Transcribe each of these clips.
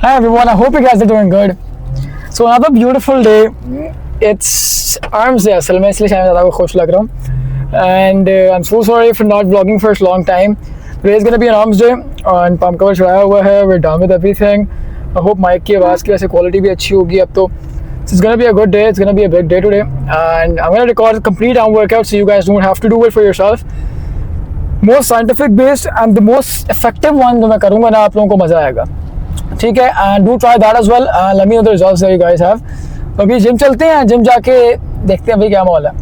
Hi everyone, I hope you guys are doing good. So another beautiful day. It's Arms Day असल में, इसलिए शायद ज़्यादा को खुश लग रहा हूँ. And I'm so sorry for not vlogging for a long time. Today is gonna be an Arms Day and pump cover चढ़ाया हुआ है. We're done with everything. I hope mic की आवाज़ की वैसे quality भी अच्छी होगी अब तो. So it's gonna be a good day. It's gonna be a big day today, and I'm gonna record a complete arm workout so you guys don't have to do it for yourself. Most scientific based and the most effective one जो मैं करूँगा ना, आप लोगों को मज़ा आएगा. ठीक है, and do try that as well. Let me know the results that you guys have. तो अभी जिम चलते हैं, जिम जाके देखते हैं भाई क्या माहौल है.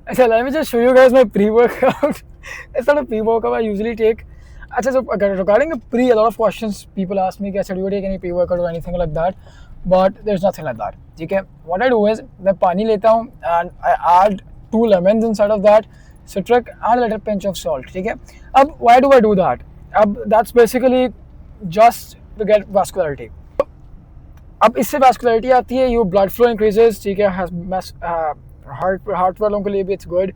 अच्छा, let me just show you guys my pre workout. It's not a pre workout I usually take. अच्छा, so regarding pre, a lot of questions people ask me कैसे do you take any pre workout और anything like that, but there is nothing like that. ठीक है, what I do is मैं पानी लेता हूँ and I add 2 lemons inside of that, citric and a little pinch of salt. ठीक है, अब why do I do that? अब that's basically just to get vascularity. अब इससे vascularity आती है, your blood flow increases. ठीक है, heart वालों के लिए भी it's good.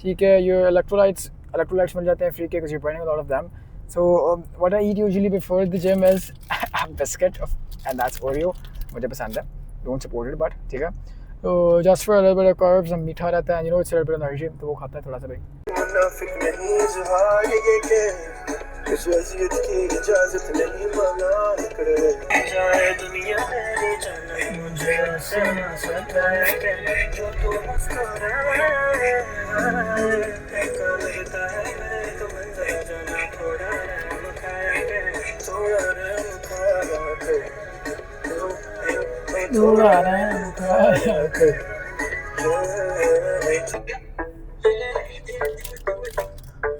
ठीक है, your electrolytes मिल जाते हैं free के, because you're burning a lot of them. So what I eat usually before the gym is a biscuit and that's Oreo. मुझे पसंद है, don't support it but ठीक है. तो just for a little bit of carbs, हम मीठा रहता है, you know it's a little bit of energy, तो वो खाता है थोड़ा सा भाई.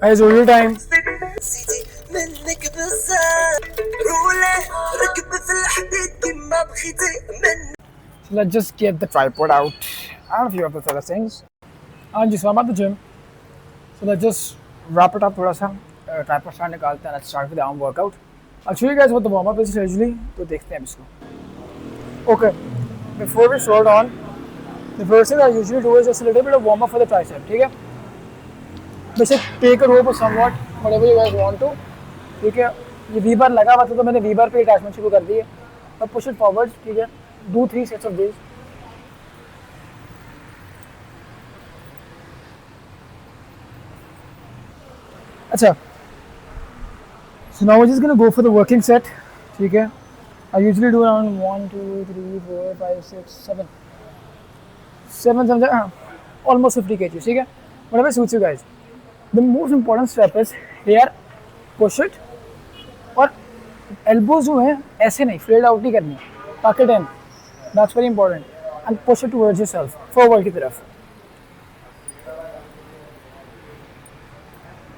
It's Oreo time. So let's just get the tripod out and a few of the other things. And just I'm at the gym. So let's just wrap it up थोड़ा सा. Tripod stand निकालते हैं. Let's start with the arm workout. I'll show you guys what the warm up is usually. तो देखते हैं इसको. Okay, before we slow down, the first thing I usually do is just a little bit of warm up for the tricep. ठीक है, basic take a rope or somewhat, whatever you guys want to. ठीक है, ये V bar लगा हुआ था तो मैंने V bar पे अटैचमेंट शुरू कर दी है. अब push it forward. ठीक है, do 3 sets of these. अच्छा, so now we're just gonna go for the working set. ठीक है, I usually do around 1, 2, 3, 4, 5, 6, 7 sometimes, almost 50 kg. ठीक है, whatever suits you guys. The most important step is here, push it, और elbows जो हैं ऐसे नहीं, flared out नहीं करनी, tuck it in. That's very important. And push it towards yourself, forward की तरफ.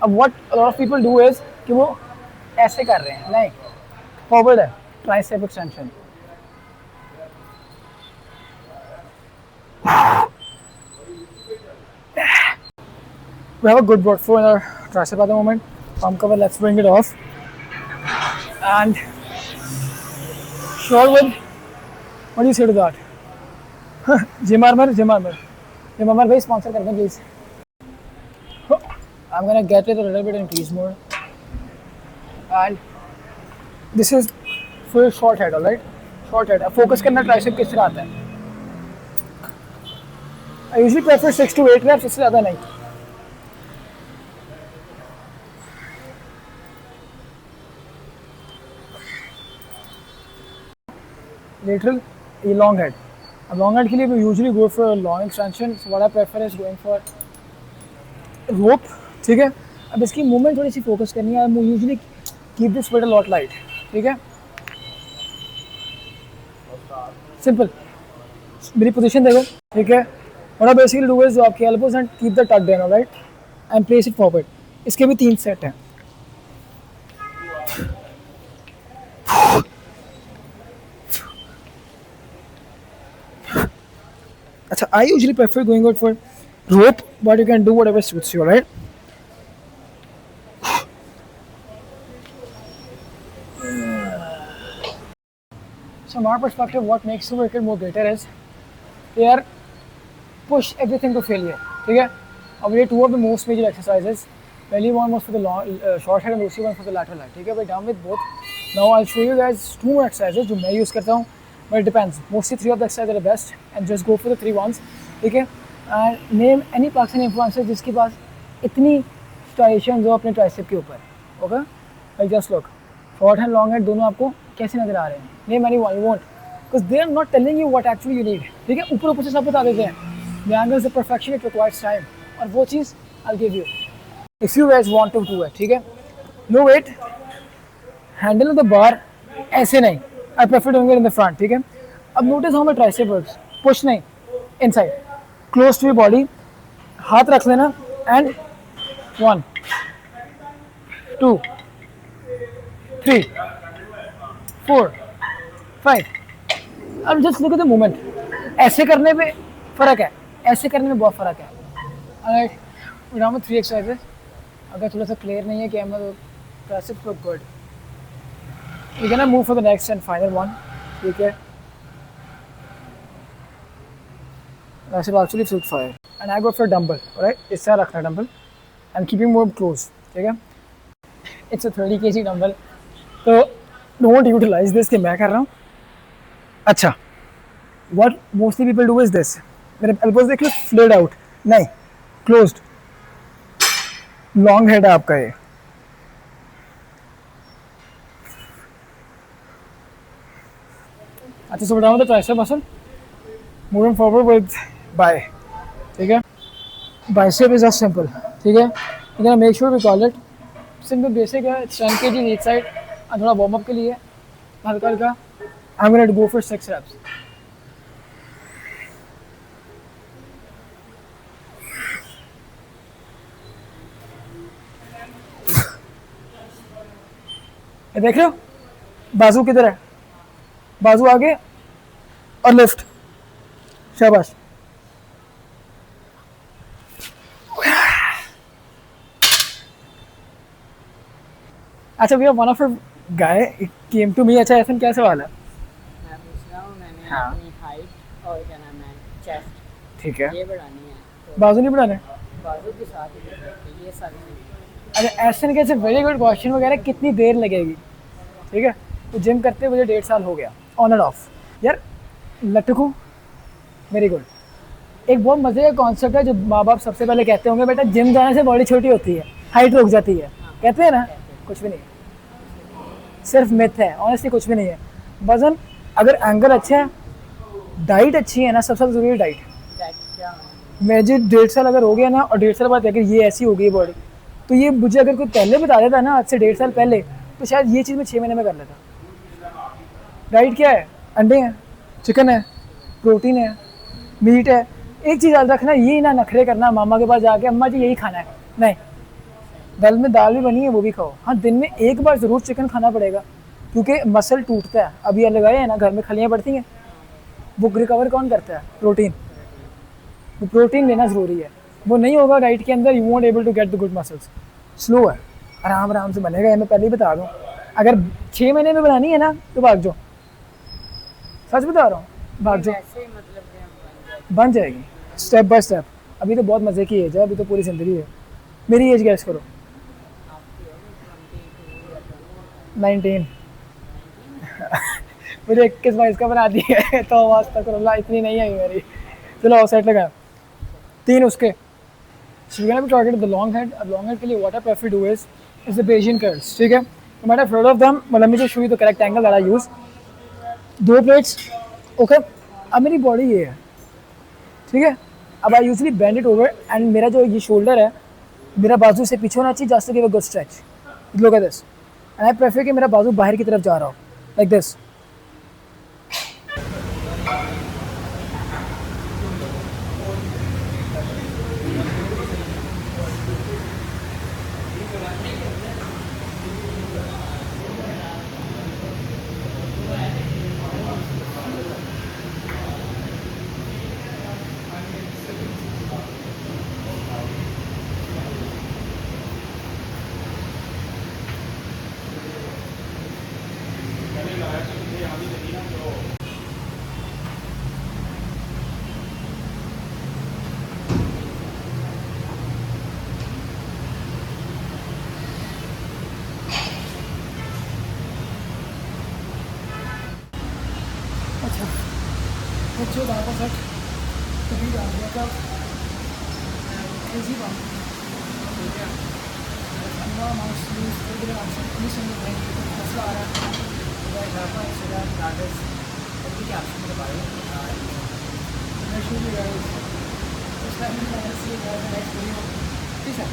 अब what a lot of people do is कि वो ऐसे कर रहे हैं, नहीं, forward है, tricep extension. We have a good blood flow in our tricep at the moment. Pump cover, let's bring it off. And sure with, what do you say to that? Gym armor भाई sponsor कर दें please. I'm gonna get it a little bit increase more. And this is for short head, alright? Short head. अब focus करना tricep किस तरह आता है. I usually prefer 6 to 8 reps, इससे ज़्यादा नहीं. Lateral, ये long head. अब long head के लिए we usually go for a long extension. So what I prefer is going for rope. ठीक है, अब इसकी मूवमेंट थोड़ी सी फोकस करनी है. I usually keep this weight a lot light. ठीक है, सिंपल. मेरी पोजीशन देखो. ठीक है, what I basically do is आपके elbows and keep the tucked in, alright, and place it forward. इसके भी 3 सेट हैं. अच्छा, I usually prefer going out for rope, but you can do whatever suits you, right? So from our perspective, what makes the workout more greater is here, push everything to failure. ठीक है, अब ये 2 of the most major exercises. पहली one was for the long, short head and दूसरी one for the lateral head. ठीक है, we're done with both. Now I show you guys 2 more exercises जो मैं यूज़ करता हूँ, but it depends, mostly 3 of the exercise are best and just go for the 3 ones, ठीक है। Name any Pakistani influencer जिसके पास इतनी स्टाइलेशन हो अपने ट्राइसेप के ऊपर, okay. Like just look, short hand long hand दोनों आपको कैसे नजर आ रहे हैं। Name any one you want, because they are not telling you what actually you need, ठीक है। ऊपर ऊपर से सब बता देते हैं, the angles the perfection it requires time, और वो चीज़ I give you if you guys want to do it, ठीक है। No wait, handle of the bar ऐसे नहीं, I prefer doing it in the front, ठीक है। अब notice how my tricep works, push नहीं, inside, close to your body, हाथ रख लेना एंड 1 2 3 4 5। अब just look at the movement, ऐसे करने पे फ़र्क है, ऐसे करने में बहुत फ़र्क है। ऑलराइट, नाउ 3 एक्सरसाइजेस, अगर थोड़ा सा क्लियर नहीं है कैमरा तो triceps look good, you can move for the next and final one, ठीक है। Tricep actually flip fire and I go for dumbbell, right, इस तरह रखना dumbbell and keeping more close, ठीक है। इट्स अ 30 kg डंबल, तो don't utilise this कि मैं कर रहा हूँ। अच्छा, what mostly people do is this, मेरे एल्बोज देख लो फ्लेड आउट, नहीं, क्लोज्ड, लॉन्ग हेड है आपका ये। अच्छा, so down the tricep muscle, moving forward with by, ठीक है। बाइसेप इज जस्ट सिंपल, ठीक है। You can make sure we call it simple basic है, 10 kg ईच साइड, और थोड़ा वार्म अप के लिए हल्का हल्का I am gonna go for 6 reps। ये देख रहे हो बाजू किधर है, बाजू आगे और लिफ्ट, शाबाश। अच्छा भैया, one of guy came to me, अच्छा ऐसा क्या सवाल है? मैं पूछ रहा हूँ, मैंने हाँ। अपनी हाइट और क्या नाम है चेस्ट ठीक है, ये बढ़ानी है, तो बाजू नहीं बढ़ाने? बाजू के साथ ही बढ़ानी है, ये सारी चीज़ें। अच्छा ऐसा कैसे, वेरी गुड क्वेश्चन। वगैरह कितनी देर लगेगी, ठीक है। तो जिम करते मुझे 1.5 साल हो गया, ऑन एंड ऑफ यार, लटकू, वेरी गुड। एक बहुत मज़े का कॉन्सेप्ट है जो माँ बाप सबसे पहले कहते होंगे, बेटा जिम जाने से बॉडी छोटी होती है, हाइट रुक जाती है, कहते हैं ना, कुछ भी नहीं है, सिर्फ मिथ है, ऑनेस्टली कुछ भी नहीं है। वजन, अगर एंगल अच्छा है, डाइट अच्छी है ना, सबसे ज़रूरी डाइट। डाइट क्या होना मुझे 1.5 साल अगर हो गया ना, और 1.5 साल बाद अगर ये ऐसी हो गई बॉडी, तो ये मुझे अगर कोई पहले बता देता ना, आज से 1.5 साल पहले, तो शायद ये चीज़ मैं 6 महीने में कर लेता। डाइट क्या है? अंडे हैं, चिकन है, प्रोटीन है, मीट है। एक चीज़ याद रखना, ये ना नखरे करना मामा के पास जाके अम्मा जी यही खाना है, नहीं, दाल में दाल भी बनी है वो भी खाओ। हाँ, दिन में एक बार ज़रूर चिकन खाना पड़ेगा, क्योंकि मसल टूटता है। अब ये लगाए हैं ना, घर में खलियाँ पड़ती हैं, वो रिकवर कौन करता है? प्रोटीन। वो प्रोटीन लेना ज़रूरी है, वो नहीं होगा डाइट के अंदर, you won't able to get the good muscles. Slow है, आराम आराम से बनेगा, ये मैं पहले ही बता दूँ। अगर 6 महीने में बनानी है ना, तो भाग जाओ, सच बता रहा हूँ, भाग जाओ, ऐसे ही मतलब कि हम बन जाएगी स्टेप बाय स्टेप। अभी तो बहुत मज़े की एज है, अभी तो पूरी ज़िंदगी है। मेरी एज गैस करो, आपकी होगी 19। मुझे 21-22 का बना दी है, तो आवाज़ तक अल्लाह इतनी नहीं आई मेरी। चलो सेट लगा, 3 उसके। So we're gonna be talking about the long head. अब long head के लिए what I prefer to do is the Bayesian curls, ठीक है। No matter afraid of them, but let me just show you the correct angle that I use. 2 plates, okay। अब मेरी body ये है, ठीक है। अब I usually bend it over and मेरा जो ये शोल्डर है, मेरा बाजू से पीछे होना चाहिए, just to give a good stretch. Look at this, and I prefer कि मेरा बाजू बाहर की तरफ जा रहा हो, लाइक दिस। अच्छा बच्चों वापस हट कभी आ गया कब crazy one. ठंडा माउस यूज कर रहे हैं अपनी संग में मसला आ रहा है तो जापा इसका कागज अभी क्या ऑप्शन के बारे में मैं शुरू में गया उस टाइम में मैंने से नेक्स्ट वीडियो ठीक है